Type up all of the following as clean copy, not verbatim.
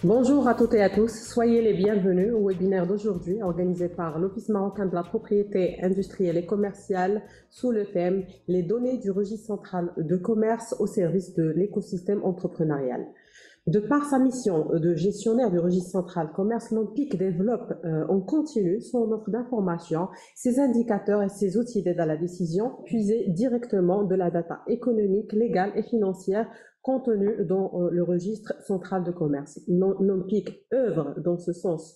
Bonjour à toutes et à tous, soyez les bienvenus au webinaire d'aujourd'hui organisé par l'Office marocain de la propriété industrielle et commerciale sous le thème « Les données du registre central de commerce au service de l'écosystème entrepreneurial ». De par sa mission de gestionnaire du registre central commerce, l'OMPIC développe en continu son offre d'information, ses indicateurs et ses outils d'aide à la décision puisés directement de la data économique, légale et financière contenue dans le registre central de commerce. L'OMPIC œuvre dans ce sens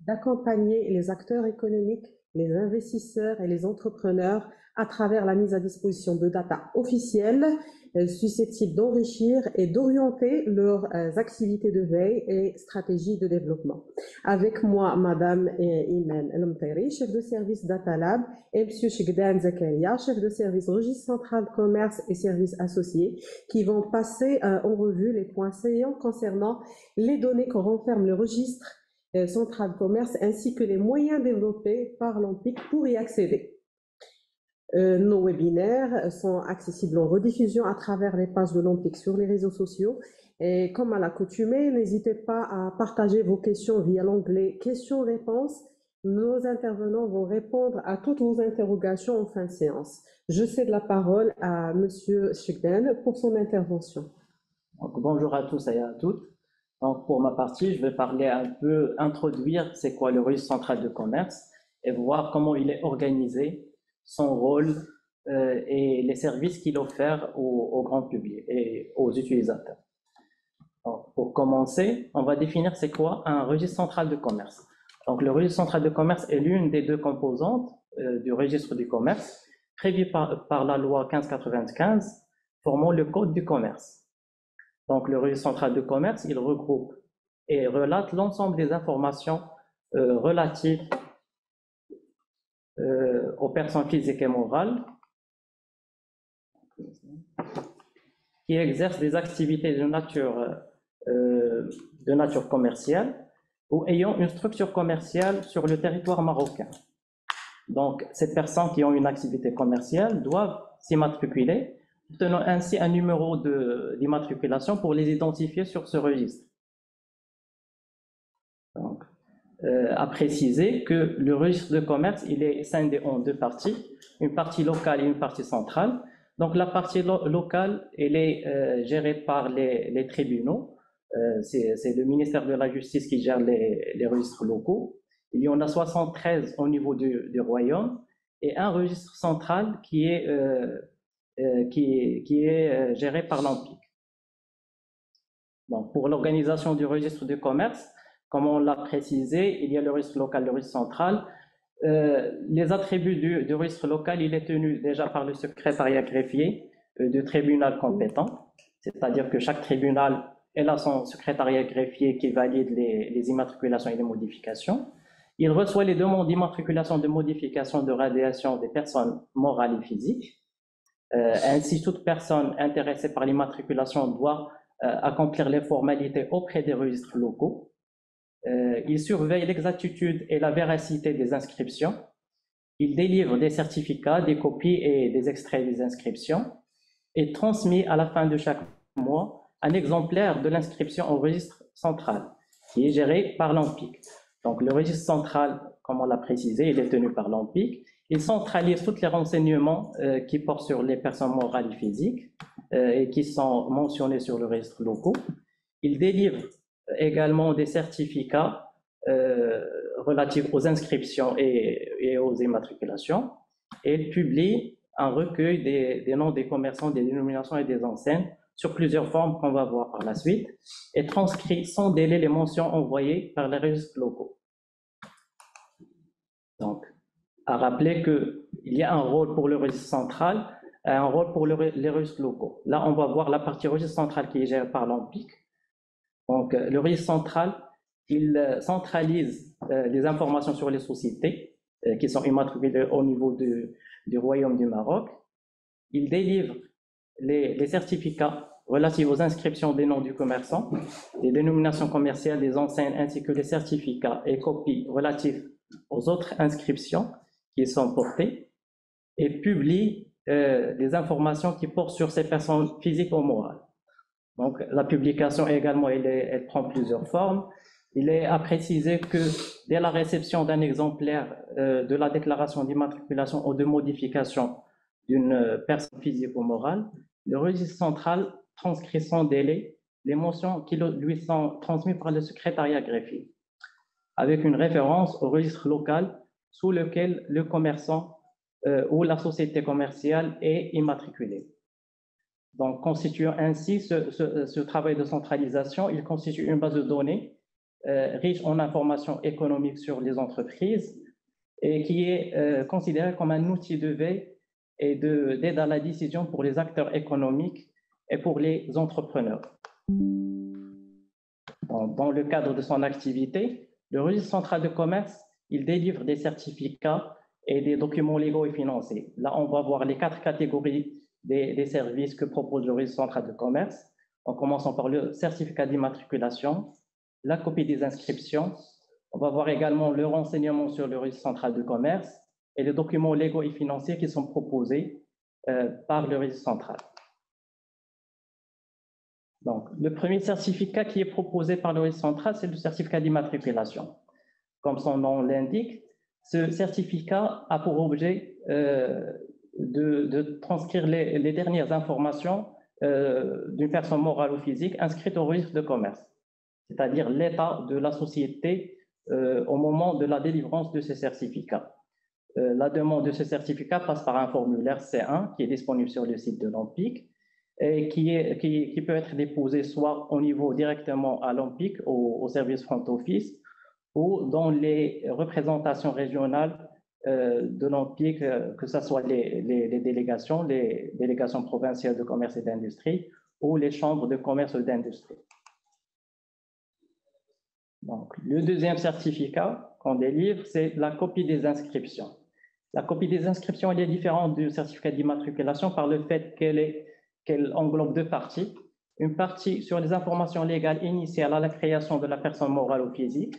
d'accompagner les acteurs économiques, les investisseurs et les entrepreneurs à travers la mise à disposition de data officielles susceptibles d'enrichir et d'orienter leurs activités de veille et stratégies de développement. Avec moi, Madame Imen El Mtairi, chef de service Data Lab, et Monsieur Chegdan Zakaria, chef de service Registre Central Commerce et Services Associés, qui vont passer en revue les points saillants concernant les données que renferme le registre central commerce ainsi que les moyens développés par l'OMPIC pour y accéder. Nos webinaires sont accessibles en rediffusion à travers les pages de l'OMPIC sur les réseaux sociaux. Et comme à l'accoutumée, n'hésitez pas à partager vos questions via l'onglet questions-réponses. Nos intervenants vont répondre à toutes vos interrogations en fin de séance. Je cède la parole à Monsieur Chegdan pour son intervention. Donc, bonjour à tous et à toutes. Donc, pour ma partie, je vais parler un peu, introduire c'est quoi le registre central de commerce et voir comment il est organisé, son rôle et les services qu'il offre au grand public et aux utilisateurs. Donc, pour commencer, on va définir c'est quoi un registre central de commerce. Donc, le registre central de commerce est l'une des deux composantes du registre du commerce prévu par la loi 1595 formant le code du commerce. Donc, le registre central de commerce, il regroupe et relate l'ensemble des informations relatives aux personnes physiques et morales qui exercent des activités de nature commerciale ou ayant une structure commerciale sur le territoire marocain. Donc, ces personnes qui ont une activité commerciale doivent s'immatriculer, obtenant ainsi un numéro d'immatriculation pour les identifier sur ce registre. Donc, à préciser que le registre de commerce, il est scindé en deux parties, une partie locale et une partie centrale. Donc, la partie locale, elle est gérée par les tribunaux. C'est le ministère de la Justice qui gère les registres locaux. Il y en a 73 au niveau du royaume et un registre central qui est géré par l'OMPIC. Donc, pour l'organisation du registre de commerce, comme on l'a précisé, il y a le registre local, le registre central. Les attributs du registre local, il est tenu déjà par le secrétariat greffier du tribunal compétent, c'est-à-dire que chaque tribunal a son secrétariat greffier qui valide les immatriculations et les modifications. Il reçoit les demandes d'immatriculation, de modification, de radiation des personnes morales et physiques. Ainsi, toute personne intéressée par l'immatriculation doit accomplir les formalités auprès des registres locaux. Il surveille l'exactitude et la véracité des inscriptions. Il délivre des certificats, des copies et des extraits des inscriptions et transmet à la fin de chaque mois un exemplaire de l'inscription au registre central qui est géré par l'OMPIC. Donc, le registre central, comme on l'a précisé, il est tenu par l'OMPIC. Il centralise tous les renseignements qui portent sur les personnes morales et physiques et qui sont mentionnés sur le registre local. Il délivre également des certificats relatifs aux inscriptions et aux immatriculations. Et il publie un recueil des noms des commerçants, des dénominations et des enseignes sur plusieurs formes qu'on va voir par la suite et transcrit sans délai les mentions envoyées par les registres locaux. Donc, à rappeler qu'il y a un rôle pour le registre central et un rôle pour les registres locaux. Là, on va voir la partie registre central qui est gérée par l'OMPIC. Donc, le registre central, il centralise les informations sur les sociétés qui sont immatriculées au niveau du Royaume du Maroc. Il délivre les certificats relatifs aux inscriptions des noms du commerçant, des dénominations commerciales des enseignes, ainsi que les certificats et copies relatifs aux autres inscriptions qui sont portées, et publie des informations qui portent sur ces personnes physiques ou morales. Donc, la publication également, elle prend plusieurs formes. Il est à préciser que dès la réception d'un exemplaire de la déclaration d'immatriculation ou de modification d'une personne physique ou morale, le registre central transcrit sans délai les mentions qui lui sont transmises par le secrétariat greffier, avec une référence au registre local sous lequel le commerçant ou la société commerciale est immatriculé. Donc, constituant ainsi ce travail de centralisation, il constitue une base de données riche en informations économiques sur les entreprises et qui est considérée comme un outil de veille et d'aide à la décision pour les acteurs économiques et pour les entrepreneurs. Dans le cadre de son activité, le registre central de commerce, il délivre des certificats et des documents légaux et financiers. Là, on va voir les 4 catégories des services que propose le registre central de commerce, en commençant par le certificat d'immatriculation, la copie des inscriptions. On va voir également le renseignement sur le registre central de commerce et les documents légaux et financiers qui sont proposés par le registre central. Donc, le premier certificat qui est proposé par le registre central, c'est le certificat d'immatriculation. Comme son nom l'indique, ce certificat a pour objet de transcrire les dernières informations d'une personne morale ou physique inscrite au registre de commerce, c'est-à-dire l'état de la société au moment de la délivrance de ce certificat. La demande de ce certificat passe par un formulaire C1 qui est disponible sur le site de l'OMPIC et qui peut être déposé soit au niveau directement à l'OMPIC, au service front office, ou dans les représentations régionales de l'OMPIC, que ce soit les délégations provinciales de commerce et d'industrie ou les chambres de commerce et d'industrie. Donc, le deuxième certificat qu'on délivre, c'est la copie des inscriptions. La copie des inscriptions, elle est différente du certificat d'immatriculation par le fait qu'elle englobe 2 parties. Une partie sur les informations légales initiales à la création de la personne morale ou physique,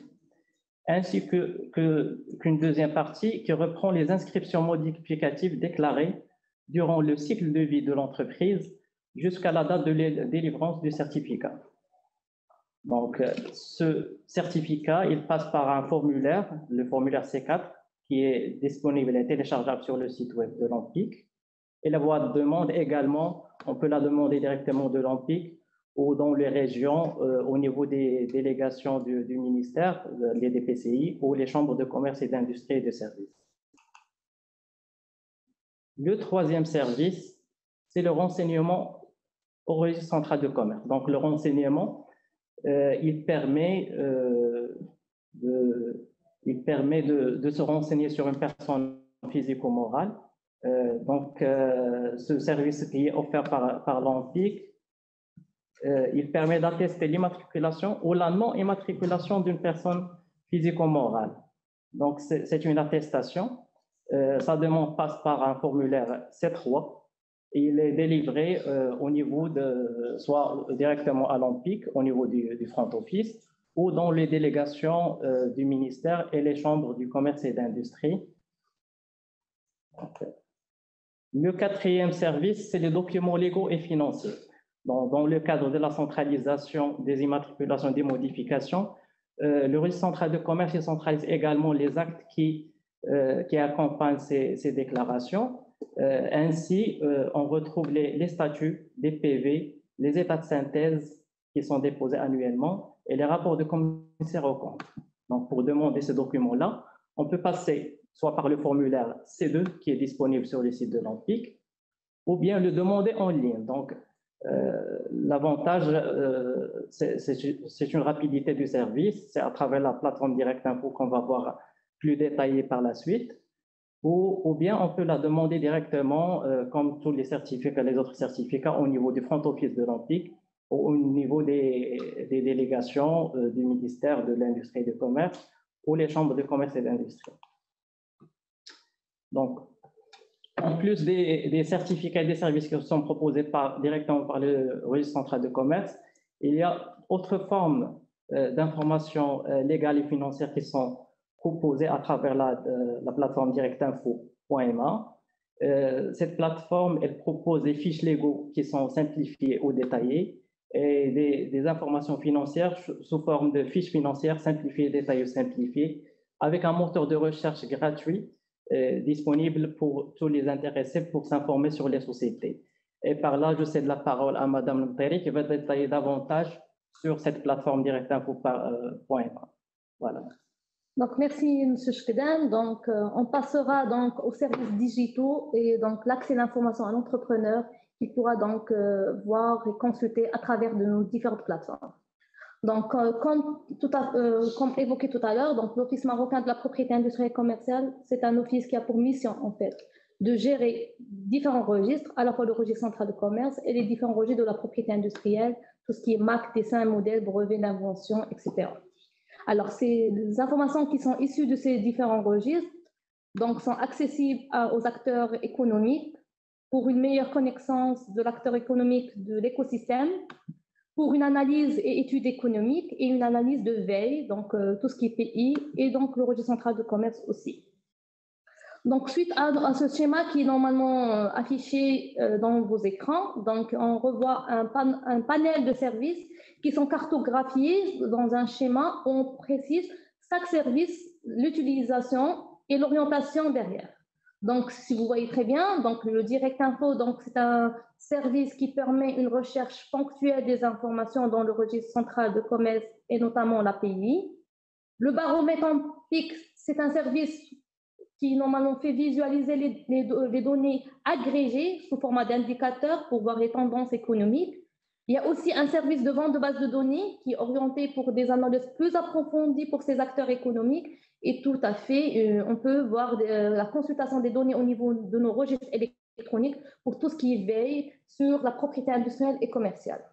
ainsi qu'une deuxième partie qui reprend les inscriptions modificatives déclarées durant le cycle de vie de l'entreprise jusqu'à la date de délivrance du certificat. Donc, ce certificat, il passe par un formulaire, le formulaire C4, qui est disponible et téléchargeable sur le site web de l'OMPIC. Et la voie de demande également, on peut la demander directement de l'OMPIC ou dans les régions, au niveau des délégations du ministère, les DPCI, ou les chambres de commerce et d'industrie et de services. Le troisième service, c'est le renseignement au registre central de commerce. Donc, le renseignement, il permet de se renseigner sur une personne physique ou morale. Ce service qui est offert par l'OMPIC, il permet d'attester l'immatriculation ou la non-immatriculation d'une personne physique ou morale. Donc, c'est une attestation. Sa demande passe par un formulaire C3 et il est délivré au niveau soit directement à l'OMPIC, au niveau du front office, ou dans les délégations du ministère et les chambres du commerce et d'industrie. Le quatrième service, c'est les documents légaux et financiers. Dans le cadre de la centralisation des immatriculations et des modifications, le registre central de commerce centralise également les actes qui accompagnent ces déclarations. Ainsi, on retrouve les statuts, les PV, les états de synthèse qui sont déposés annuellement et les rapports de commissaire aux comptes. Donc, pour demander ces documents-là, on peut passer soit par le formulaire C2 qui est disponible sur le site de l'OMPIC, ou bien le demander en ligne. Donc, l'avantage, c'est une rapidité du service, c'est à travers la plateforme Direct Info qu'on va voir plus détaillé par la suite, ou bien on peut la demander directement, comme tous les certificats, les autres certificats, au niveau du front office de l'OMPIC, ou au niveau des délégations du ministère de l'Industrie et du Commerce, ou les chambres de commerce et d'industrie. Donc, en plus des certificats et des services qui sont proposés directement par le registre central de commerce, il y a autres formes d'informations légales et financières qui sont proposées à travers la plateforme directinfo.ma. Cette plateforme, elle propose des fiches légaux qui sont simplifiées ou détaillées et des informations financières sous forme de fiches financières simplifiées, détaillées ou simplifiées, avec un moteur de recherche gratuit disponible pour tous les intéressés pour s'informer sur les sociétés. Et par là, je cède la parole à Madame Nteri qui va détailler davantage sur cette plateforme directinfo.fr. Voilà. Donc, merci, M. Chkedan. Donc, on passera donc aux services digitaux et donc l'accès à l'information à l'entrepreneur qui pourra donc voir et consulter à travers de nos différentes plateformes. Donc, comme évoqué tout à l'heure, donc l'Office marocain de la propriété industrielle et commerciale, c'est un office qui a pour mission, en fait, de gérer différents registres, à la fois le registre central de commerce et les différents registres de la propriété industrielle, tout ce qui est marque, dessin, modèle, brevet d'invention, etc. Alors, ces informations qui sont issues de ces différents registres donc, sont accessibles aux acteurs économiques pour une meilleure connaissance de l'acteur économique de l'écosystème, pour une analyse et étude économique et une analyse de veille, donc tout ce qui est pays, et donc le registre central de commerce aussi. Donc, suite à ce schéma qui est normalement affiché dans vos écrans, donc on revoit un panel de services qui sont cartographiés dans un schéma où on précise chaque service, l'utilisation et l'orientation derrière. Donc, si vous voyez très bien, donc le Direct Info, donc c'est un service qui permet une recherche ponctuelle des informations dans le registre central de commerce et notamment l'API. Le baromètre en PIC, c'est un service qui normalement fait visualiser les données agrégées sous format d'indicateurs pour voir les tendances économiques. Il y a aussi un service de vente de base de données qui est orienté pour des analyses plus approfondies pour ces acteurs économiques. Et tout à fait, on peut voir la consultation des données au niveau de nos registres électroniques pour tout ce qui veille sur la propriété industrielle et commerciale.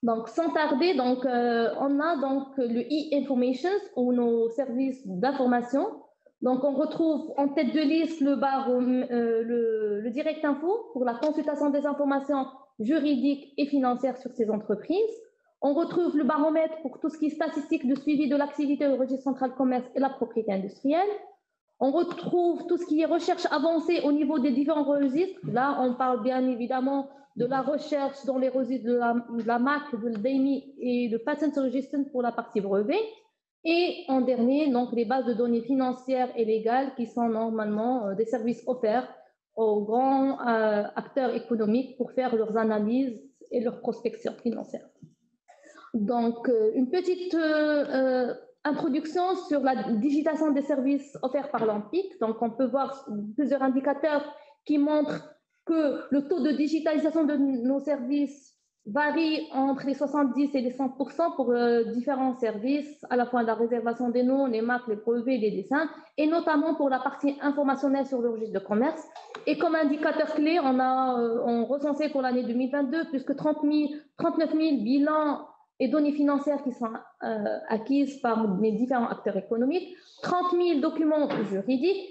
Donc, sans tarder, donc, on a donc le e-information ou nos services d'information. Donc, on retrouve en tête de liste le Direct Info pour la consultation des informations juridiques et financières sur ces entreprises. On retrouve le baromètre pour tout ce qui est statistique de suivi de l'activité du registre central de commerce et la propriété industrielle. On retrouve tout ce qui est recherche avancée au niveau des différents registres. Là, on parle bien évidemment de la recherche dans les registres de la MAC, de l'DMI et de Patent Register pour la partie brevet. Et en dernier, donc, les bases de données financières et légales qui sont normalement des services offerts aux grands acteurs économiques pour faire leurs analyses et leurs prospections financières. Donc, une petite introduction sur la digitalisation des services offerts par l'ANPIC. Donc, on peut voir plusieurs indicateurs qui montrent que le taux de digitalisation de nos services varie entre les 70 et les 100% pour différents services, à la fois la réservation des noms, les marques, les brevets, les dessins, et notamment pour la partie informationnelle sur le registre de commerce. Et comme indicateur clé, on recensé pour l'année 2022 plus que 39 000 bilans et données financières qui sont acquises par les différents acteurs économiques, 30 000 documents juridiques,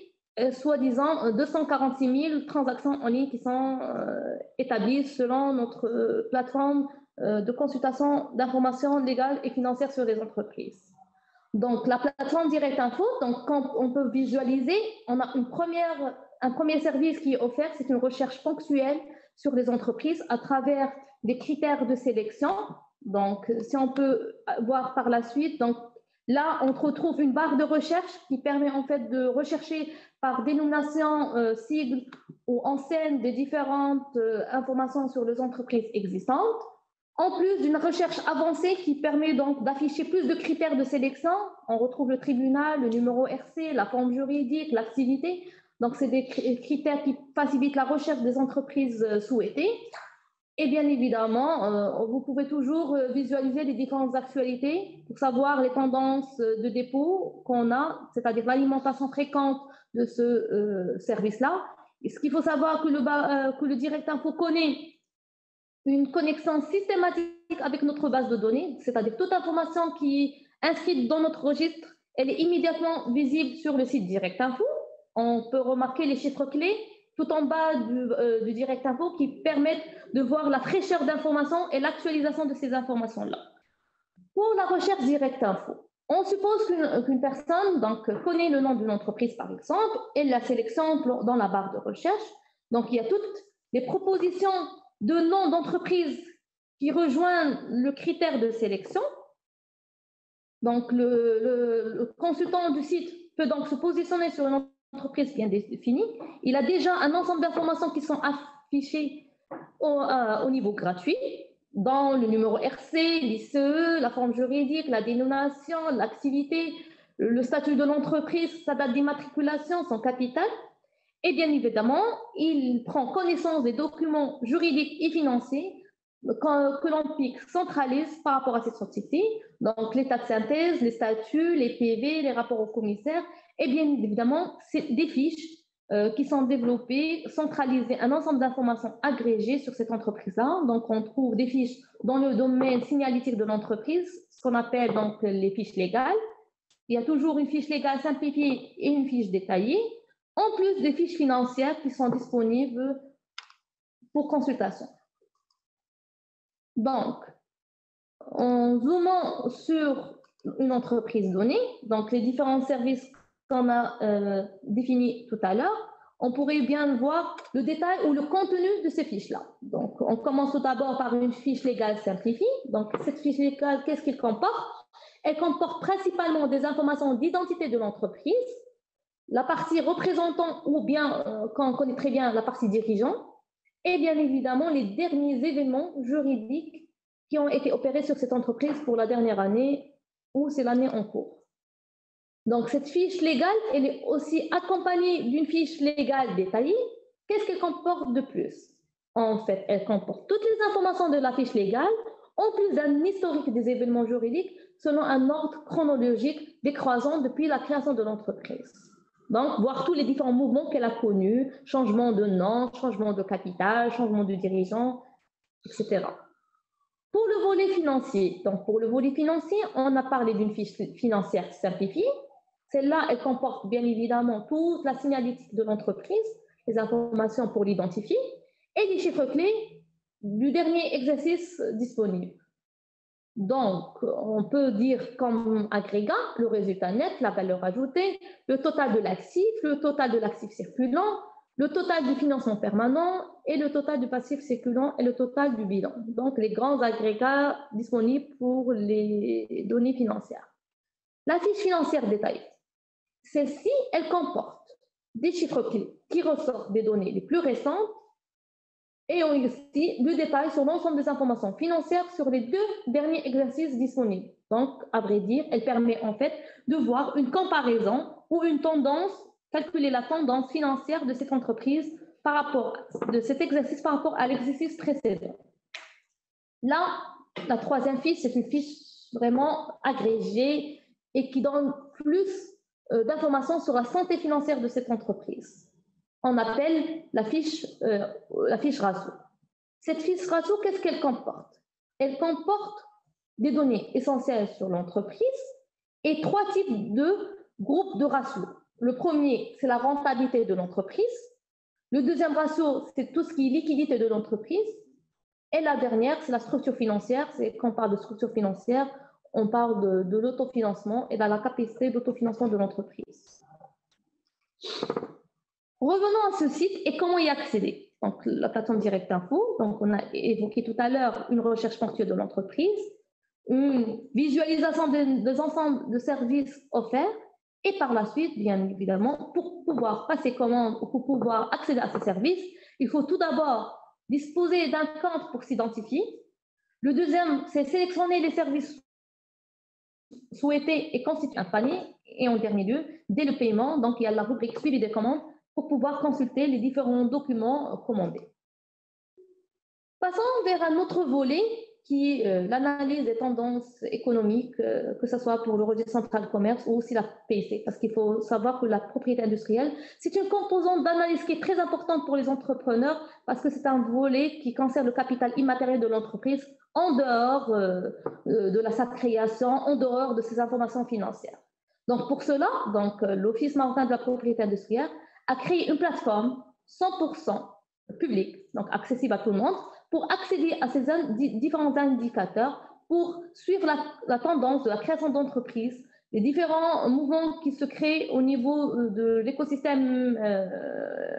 soi-disant 246 000 transactions en ligne qui sont établies selon notre plateforme de consultation d'informations légales et financières sur les entreprises. Donc, la plateforme Direct Info, donc, quand on peut visualiser, on a un premier service qui est offert, c'est une recherche ponctuelle sur les entreprises à travers des critères de sélection. Donc, si on peut voir par la suite, donc, là, on retrouve une barre de recherche qui permet en fait de rechercher par dénomination, sigle ou enseigne des différentes informations sur les entreprises existantes. En plus d'une recherche avancée qui permet donc d'afficher plus de critères de sélection, on retrouve le tribunal, le numéro RC, la forme juridique, l'activité. Donc, c'est des critères qui facilitent la recherche des entreprises souhaitées. Et bien évidemment, vous pouvez toujours visualiser les différentes actualités pour savoir les tendances de dépôt qu'on a, c'est-à-dire l'alimentation fréquente de ce service-là. Et ce qu'il faut savoir que le Direct Info connaît une connexion systématique avec notre base de données, c'est-à-dire toute information qui est inscrite dans notre registre, elle est immédiatement visible sur le site Direct Info. On peut remarquer les chiffres clés tout en bas du Direct Info qui permettent de voir la fraîcheur d'informations et l'actualisation de ces informations-là. Pour la recherche Direct Info, on suppose qu'une personne donc, connaît le nom d'une entreprise, par exemple, et la sélectionne dans la barre de recherche. Donc, il y a toutes les propositions de noms d'entreprises qui rejoint le critère de sélection. Donc, le consultant du site peut donc se positionner sur une entreprise bien définie. Il a déjà un ensemble d'informations qui sont affichées au niveau gratuit, dans le numéro RC, l'ICE, la forme juridique, la dénomination, l'activité, le statut de l'entreprise, sa date d'immatriculation, son capital. Et bien évidemment, il prend connaissance des documents juridiques et financiers que l'ONPIC centralise par rapport à cette société, donc l'état de synthèse, les statuts, les PV, les rapports au commissaire, et bien évidemment, c'est des fiches qui sont développées, centralisées, un ensemble d'informations agrégées sur cette entreprise-là. Donc, on trouve des fiches dans le domaine signalétique de l'entreprise, ce qu'on appelle donc les fiches légales. Il y a toujours une fiche légale simplifiée et une fiche détaillée, en plus des fiches financières qui sont disponibles pour consultation. Donc, en zoomant sur une entreprise donnée, donc les différents services qu'on a définis tout à l'heure, on pourrait bien voir le détail ou le contenu de ces fiches-là. Donc, on commence tout d'abord par une fiche légale simplifiée. Donc, cette fiche légale, qu'est-ce qu'elle comporte? Elle comporte principalement des informations d'identité de l'entreprise, la partie représentant ou bien, quand on connaît très bien, la partie dirigeant, et bien évidemment les derniers événements juridiques qui ont été opérés sur cette entreprise pour la dernière année ou c'est l'année en cours. Donc cette fiche légale, elle est aussi accompagnée d'une fiche légale détaillée. Qu'est-ce qu'elle comporte de plus? En fait, elle comporte toutes les informations de la fiche légale, en plus d'un historique des événements juridiques selon un ordre chronologique décroissant depuis la création de l'entreprise. Donc, voir tous les différents mouvements qu'elle a connus, changement de nom, changement de capital, changement de dirigeant, etc. Pour le volet financier, donc pour le volet financier, on a parlé d'une fiche financière simplifiée. Celle-là, elle comporte bien évidemment toute la signalétique de l'entreprise, les informations pour l'identifier, et les chiffres clés du dernier exercice disponible. Donc, on peut dire comme agrégat le résultat net, la valeur ajoutée, le total de l'actif circulant, le total du financement permanent et le total du passif circulant et le total du bilan. Donc, les grands agrégats disponibles pour les données financières. La fiche financière détaillée. Celle-ci, elle comporte des chiffres clés qui ressortent des données les plus récentes et aussi le détail sur l'ensemble des informations financières sur les 2 derniers exercices disponibles. Donc, à vrai dire, elle permet en fait de voir une comparaison ou une tendance, calculer la tendance financière de cette entreprise de cet exercice par rapport à l'exercice précédent. Là, la troisième fiche, c'est une fiche vraiment agrégée et qui donne plus d'informations sur la santé financière de cette entreprise. On appelle la fiche ratio. Cette fiche ratio, qu'est-ce qu'elle comporte? Elle comporte des données essentielles sur l'entreprise et 3 types de groupes de ratios. Le premier, c'est la rentabilité de l'entreprise. Le deuxième ratio, c'est tout ce qui est liquidité de l'entreprise. Et la dernière, c'est la structure financière. Quand on parle de structure financière, on parle de l'autofinancement et de la capacité d'autofinancement de l'entreprise. Revenons à ce site et comment y accéder. Donc, la plateforme Direct Info, donc on a évoqué tout à l'heure une recherche ponctuelle de l'entreprise, une visualisation des ensembles de services offerts et par la suite, bien évidemment, pour pouvoir passer commande ou pour pouvoir accéder à ces services, il faut tout d'abord disposer d'un compte pour s'identifier. Le deuxième, c'est sélectionner les services souhaités et constituer un panier. Et en dernier lieu, dès le paiement, donc il y a la rubrique suivi des commandes pour pouvoir consulter les différents documents commandés. Passons vers un autre volet qui est l'analyse des tendances économiques, que ce soit pour le registre central commerce ou aussi la PIC, parce qu'il faut savoir que la propriété industrielle, c'est une composante d'analyse qui est très importante pour les entrepreneurs parce que c'est un volet qui concerne le capital immatériel de l'entreprise en dehors de sa création, en dehors de ses informations financières. Donc pour cela, l'Office marocain de la propriété industrielle a créé une plateforme 100% publique, donc accessible à tout le monde, pour accéder à ces différents indicateurs, pour suivre la tendance de la création d'entreprises, les différents mouvements qui se créent au niveau de l'écosystème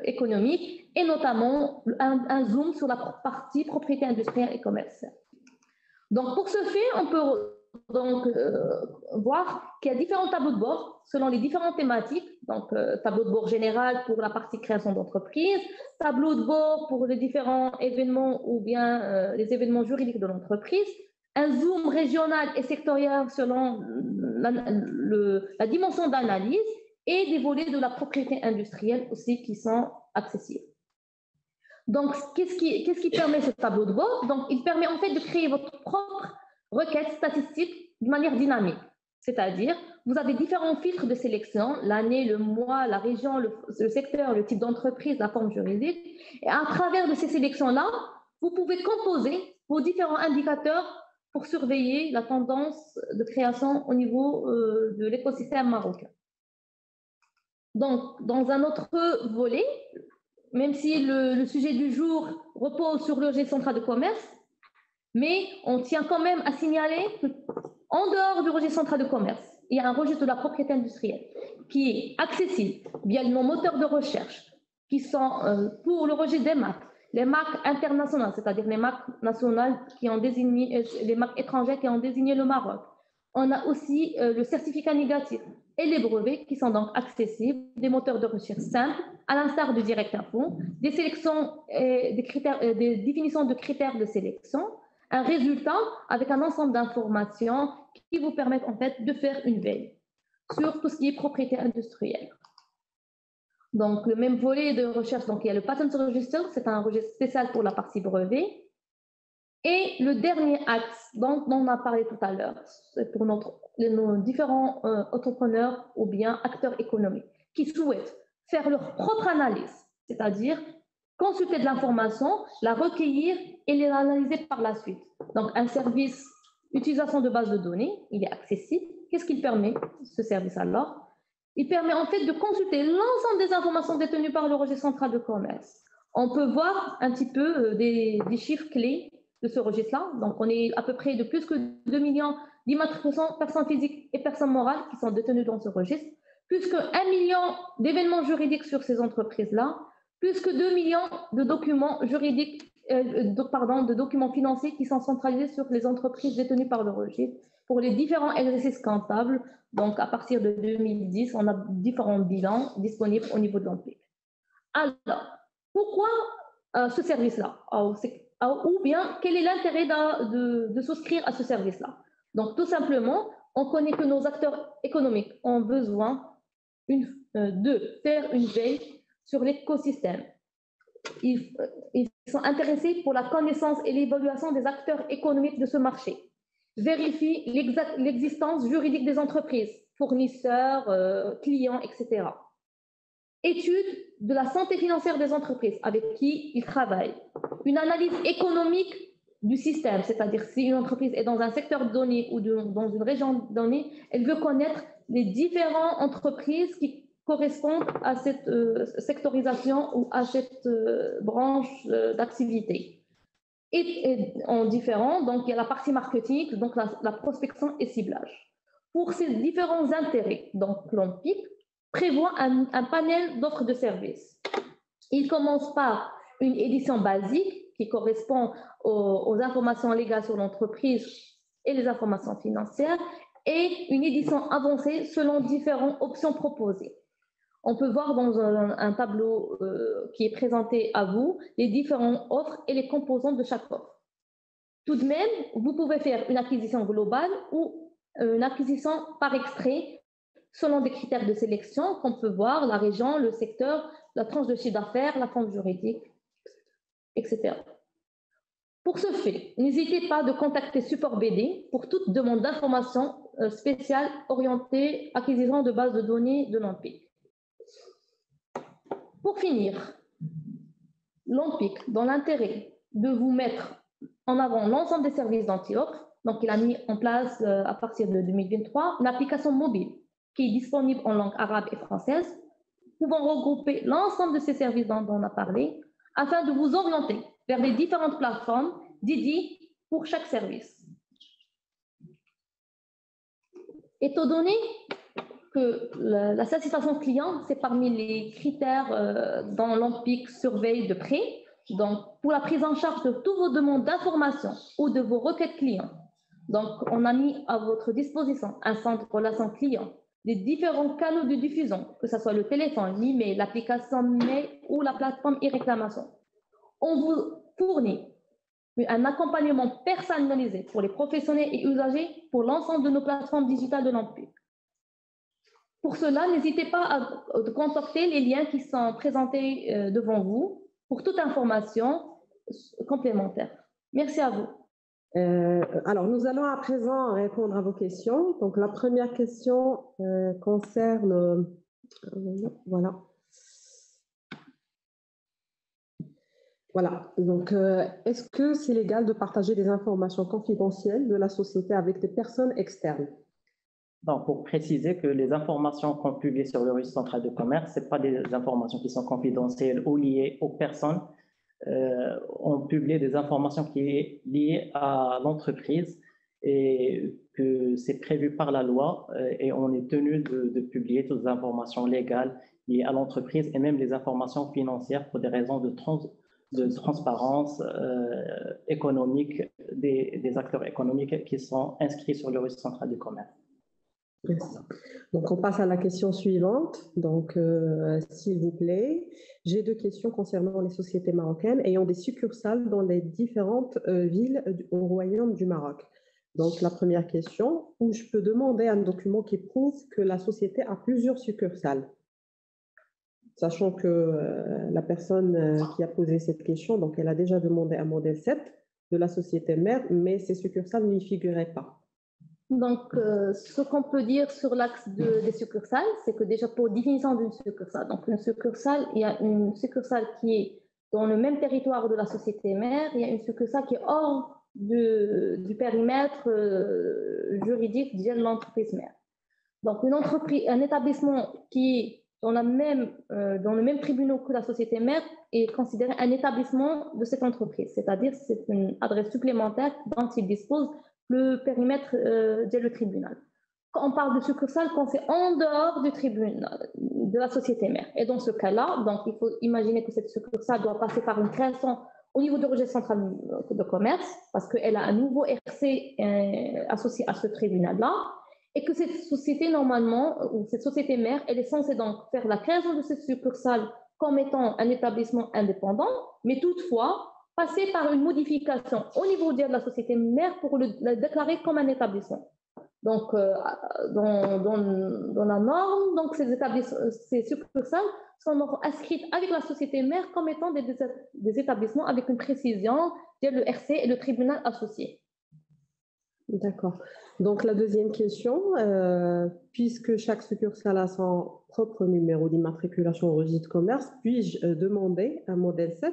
économique, et notamment un zoom sur la partie propriété industrielle et commerciale. Donc, pour ce fait, on peut donc voir qu'il y a différents tableaux de bord selon les différentes thématiques. Donc, tableau de bord général pour la partie création d'entreprise, tableau de bord pour les différents événements ou bien les événements juridiques de l'entreprise, un zoom régional et sectoriel selon la dimension d'analyse et des volets de la propriété industrielle aussi qui sont accessibles. Donc, qu'est-ce qui permet ce tableau de bord? Donc, il permet en fait de créer votre propre requête statistique de manière dynamique. C'est-à-dire, vous avez différents filtres de sélection, l'année, le mois, la région, le secteur, le type d'entreprise, la forme juridique. Et à travers de ces sélections-là, vous pouvez composer vos différents indicateurs pour surveiller la tendance de création au niveau de l'écosystème marocain. Donc, dans un autre volet, même si le sujet du jour repose sur le registre central de commerce, mais on tient quand même à signaler qu'en dehors du registre central de commerce, il y a un registre de la propriété industrielle qui est accessible via nos moteurs de recherche qui sont pour le registre des marques, les marques internationales, c'est-à-dire les marques nationales qui ont désigné, les marques étrangères qui ont désigné le Maroc. On a aussi le certificat négatif et les brevets qui sont donc accessibles, des moteurs de recherche simples, à l'instar du Direct Info, des sélections, des définitions de critères de sélection, un résultat avec un ensemble d'informations qui vous permettent en fait de faire une veille sur tout ce qui est propriété industrielle. Donc, le même volet de recherche, donc il y a le Patent Register, c'est un registre spécial pour la partie brevet. Et le dernier axe dont on a parlé tout à l'heure, c'est pour nos différents entrepreneurs ou bien acteurs économiques qui souhaitent faire leur propre analyse, c'est-à-dire consulter de l'information, la recueillir et l'analyser par la suite. Donc, un service utilisation de base de données, il est accessible. Qu'est-ce qu'il permet, ce service alors? Il permet en fait de consulter l'ensemble des informations détenues par le registre central de commerce. On peut voir un petit peu des chiffres clés de ce registre-là. Donc, on est à peu près de plus que 2 millions d'immatriculations personnes physiques et personnes morales qui sont détenues dans ce registre, plus que 1 million d'événements juridiques sur ces entreprises-là, plus que 2 millions de documents juridiques, de documents financiers qui sont centralisés sur les entreprises détenues par le registre pour les différents exercices comptables. Donc, à partir de 2010, on a différents bilans disponibles au niveau de l'OMPIC. Alors, pourquoi ce service-là? Ou bien, quel est l'intérêt de souscrire à ce service-là? Donc, tout simplement, on connaît que nos acteurs économiques ont besoin de faire une veille sur l'écosystème. Ils sont intéressés pour la connaissance et l'évaluation des acteurs économiques de ce marché. Vérifient l'existence juridique des entreprises, fournisseurs, clients, etc. Étude de la santé financière des entreprises avec qui ils travaillent. Une analyse économique du système, c'est-à-dire si une entreprise est dans un secteur donné ou dans une région donnée, elle veut connaître les différentes entreprises qui correspondent à cette sectorisation ou à cette branche d'activité. Et en différent, donc il y a la partie marketing, donc la prospection et ciblage. Pour ces différents intérêts, donc l'OMPIC prévoit un panel d'offres de services. Il commence par une édition basique qui correspond aux informations légales sur l'entreprise et les informations financières et une édition avancée selon différentes options proposées. On peut voir dans un tableau qui est présenté à vous les différentes offres et les composants de chaque offre. Tout de même, vous pouvez faire une acquisition globale ou une acquisition par extrait selon des critères de sélection qu'on peut voir, la région, le secteur, la tranche de chiffre d'affaires, la forme juridique, etc. Pour ce fait, n'hésitez pas de contacter Support BD pour toute demande d'information spéciale orientée acquisition de bases de données de l'OMPIC. Pour finir, l'OMPIC, dans l'intérêt de vous mettre en avant l'ensemble des services d'anti-offre, donc il a mis en place à partir de 2023 une application mobile qui est disponible en langue arabe et française, pouvant regrouper l'ensemble de ces services dont on a parlé, afin de vous orienter vers les différentes plateformes dédiées pour chaque service. Étant donné que la satisfaction client, c'est parmi les critères dont l'OMPIC surveille de près. Donc, pour la prise en charge de toutes vos demandes d'information ou de vos requêtes clients, Donc, on a mis à votre disposition un centre de relations clients, les différents canaux de diffusion, que ce soit le téléphone, l'email, l'application mail ou la plateforme e-réclamation. On vous fournit un accompagnement personnalisé pour les professionnels et usagers pour l'ensemble de nos plateformes digitales de l'Empire. Pour cela, n'hésitez pas à contacter les liens qui sont présentés devant vous pour toute information complémentaire. Merci à vous. Alors, nous allons à présent répondre à vos questions. Donc, la première question concerne... voilà. Voilà. Donc, est-ce que c'est légal de partager des informations confidentielles de la société avec des personnes externes? Donc, pour préciser que les informations qu'on publie sur le registre central de commerce, ce pas des informations qui sont confidentielles ou liées aux personnes. On publie des informations qui sont liées à l'entreprise et que c'est prévu par la loi et on est tenu de publier toutes les informations légales liées à l'entreprise et même les informations financières pour des raisons de transparence économique des acteurs économiques qui sont inscrits sur le registre central du commerce. Merci. Donc, on passe à la question suivante. Donc, s'il vous plaît, j'ai deux questions concernant les sociétés marocaines ayant des succursales dans les différentes villes au Royaume du Maroc. Donc, la première question, où je peux demander un document qui prouve que la société a plusieurs succursales? Sachant que la personne qui a posé cette question, donc elle a déjà demandé un modèle 7 de la société mère, mais ces succursales n'y figuraient pas. Donc, ce qu'on peut dire sur l'axe des succursales, c'est que déjà pour définition d'une succursale, donc une succursale, il y a une succursale qui est dans le même territoire de la société mère, il y a une succursale qui est hors du périmètre juridique de l'entreprise mère. Donc, un établissement qui est dans le même tribunal que la société mère est considéré un établissement de cette entreprise, c'est-à-dire c'est une adresse supplémentaire dont il dispose le périmètre le tribunal. Quand on parle de succursale, quand c'est en dehors du tribunal, de la société mère. Et dans ce cas-là, donc il faut imaginer que cette succursale doit passer par une création au niveau du registre central de commerce, parce qu'elle a un nouveau RC associé à ce tribunal-là, et que cette société, normalement, ou cette société mère, elle est censée donc faire la création de cette succursale comme étant un établissement indépendant, mais toutefois, passer par une modification au niveau de la société mère pour la déclarer comme un établissement. Donc, dans la norme, donc ces succursales sont inscrites avec la société mère comme étant des établissements avec une précision de le RC et le tribunal associé. D'accord. Donc, la deuxième question, puisque chaque succursale a son propre numéro d'immatriculation au registre de commerce, puis-je demander un modèle 7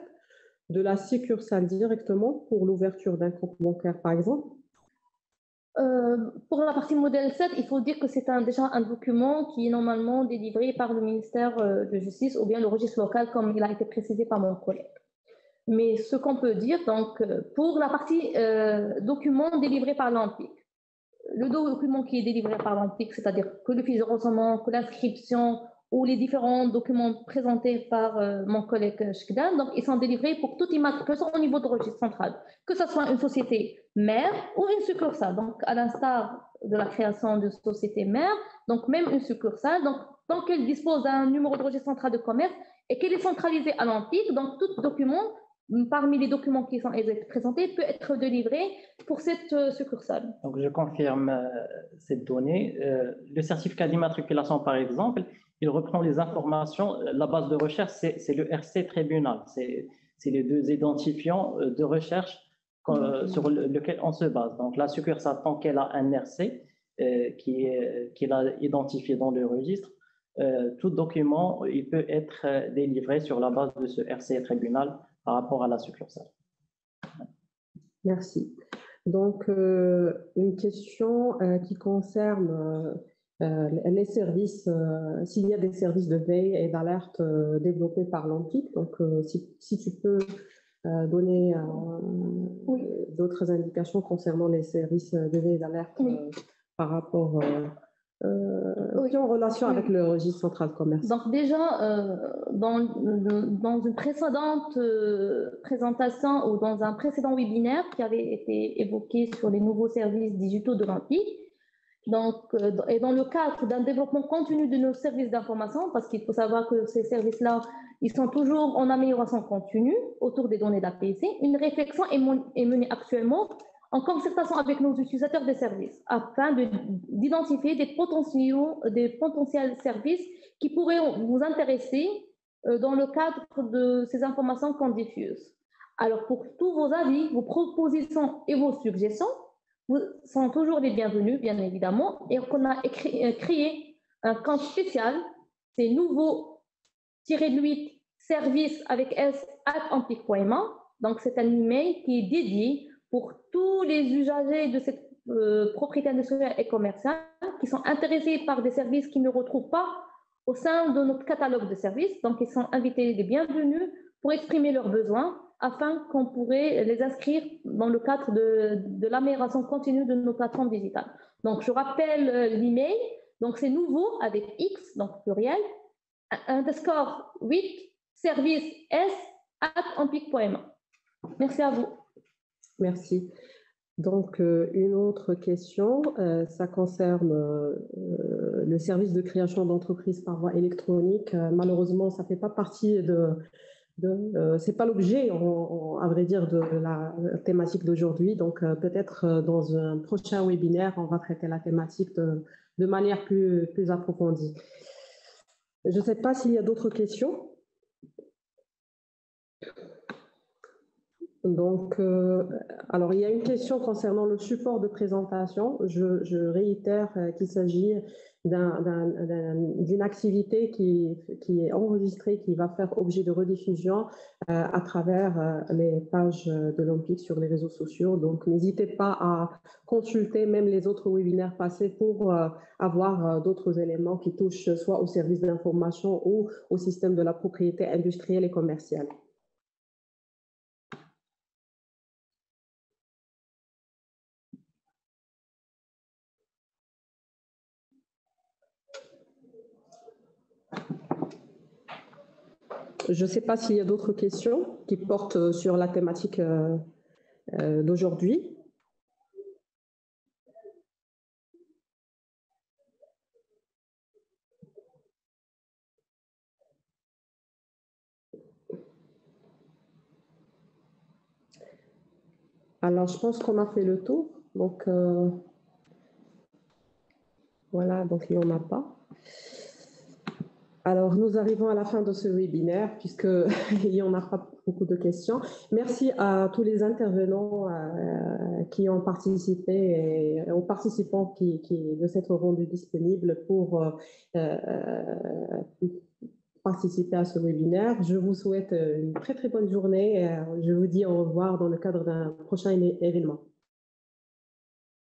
de la succursale directement pour l'ouverture d'un compte bancaire, par exemple? Pour la partie modèle 7, il faut dire que c'est déjà un document qui est normalement délivré par le ministère de Justice ou bien le registre local, comme il a été précisé par mon collègue. Mais ce qu'on peut dire, donc, pour la partie document délivré par l'ANPIC, le document qui est délivré par l'ANPIC, c'est-à-dire que le fichier de recensement, que l'inscription, ou les différents documents présentés par mon collègue Chikdan, donc ils sont délivrés pour toute immatriculation au niveau du registre central, que ce soit une société mère ou une succursale. Donc, à l'instar de la création d'une société mère, donc même une succursale, donc tant qu'elle dispose d'un numéro de registre central de commerce et qu'elle est centralisée à l'ANPIC, donc tout document, parmi les documents qui sont présentés, peut être délivré pour cette succursale. Donc, je confirme cette donnée. Le certificat d'immatriculation, par exemple, il reprend les informations. La base de recherche, c'est le RC tribunal. C'est les deux identifiants de recherche sur lequel on se base. Donc, la succursale, tant qu'elle a un RC qu'il a identifié dans le registre, tout document il peut être délivré sur la base de ce RC tribunal par rapport à la succursale. Merci. Donc, une question qui concerne les services, s'il y a des services de veille et d'alerte développés par l'ANPIC. Donc, si tu peux donner d'autres indications concernant les services de veille et d'alerte par rapport qui ont relation avec le registre central de commerce. Donc déjà, dans une précédente présentation ou dans un précédent webinaire qui avait été évoqué sur les nouveaux services digitaux de l'Olympique, et dans le cadre d'un développement continu de nos services d'information, parce qu'il faut savoir que ces services-là, ils sont toujours en amélioration continue autour des données d'APC, une réflexion est menée actuellement en concertation avec nos utilisateurs des services, afin d'identifier des potentiels services qui pourraient vous intéresser dans le cadre de ces informations qu'on diffuse. Alors, pour tous vos avis, vos propositions et vos suggestions, vous sont toujours les bienvenus, bien évidemment, et on a créé un compte spécial, c'est nouveau-8 service avec s@amplic.ma. Donc, c'est un email qui est dédié pour tous les usagers de cette propriété industrielle et commerciale qui sont intéressés par des services qu'ils ne retrouvent pas au sein de notre catalogue de services. Donc, ils sont invités les bienvenus pour exprimer leurs besoins afin qu'on pourrait les inscrire dans le cadre de l'amélioration continue de nos plateformes digitales. Donc, je rappelle l'email. Donc, c'est nouveau avec X, donc pluriel, _8 service s@amplic.ma. Merci à vous. Merci. Donc, une autre question, ça concerne le service de création d'entreprise par voie électronique. Malheureusement, ça ne fait pas partie c'est pas l'objet, à vrai dire, de la thématique d'aujourd'hui. Donc, peut-être dans un prochain webinaire, on va traiter la thématique de manière plus approfondie. Je ne sais pas s'il y a d'autres questions. Donc, alors, il y a une question concernant le support de présentation. Je réitère qu'il s'agit d'une activité qui est enregistrée, qui va faire objet de rediffusion à travers les pages de l'Olympique sur les réseaux sociaux. Donc, n'hésitez pas à consulter même les autres webinaires passés pour avoir d'autres éléments qui touchent soit au service d'information ou au système de la propriété industrielle et commerciale. Je ne sais pas s'il y a d'autres questions qui portent sur la thématique d'aujourd'hui. Alors, je pense qu'on a fait le tour. Donc, voilà, donc il n'y en a pas. Alors, nous arrivons à la fin de ce webinaire puisqu'il n'y en a pas beaucoup de questions. Merci à tous les intervenants qui ont participé et aux participants qui de s'être rendus disponibles pour participer à ce webinaire. Je vous souhaite une très, très bonne journée. Je vous dis au revoir dans le cadre d'un prochain événement.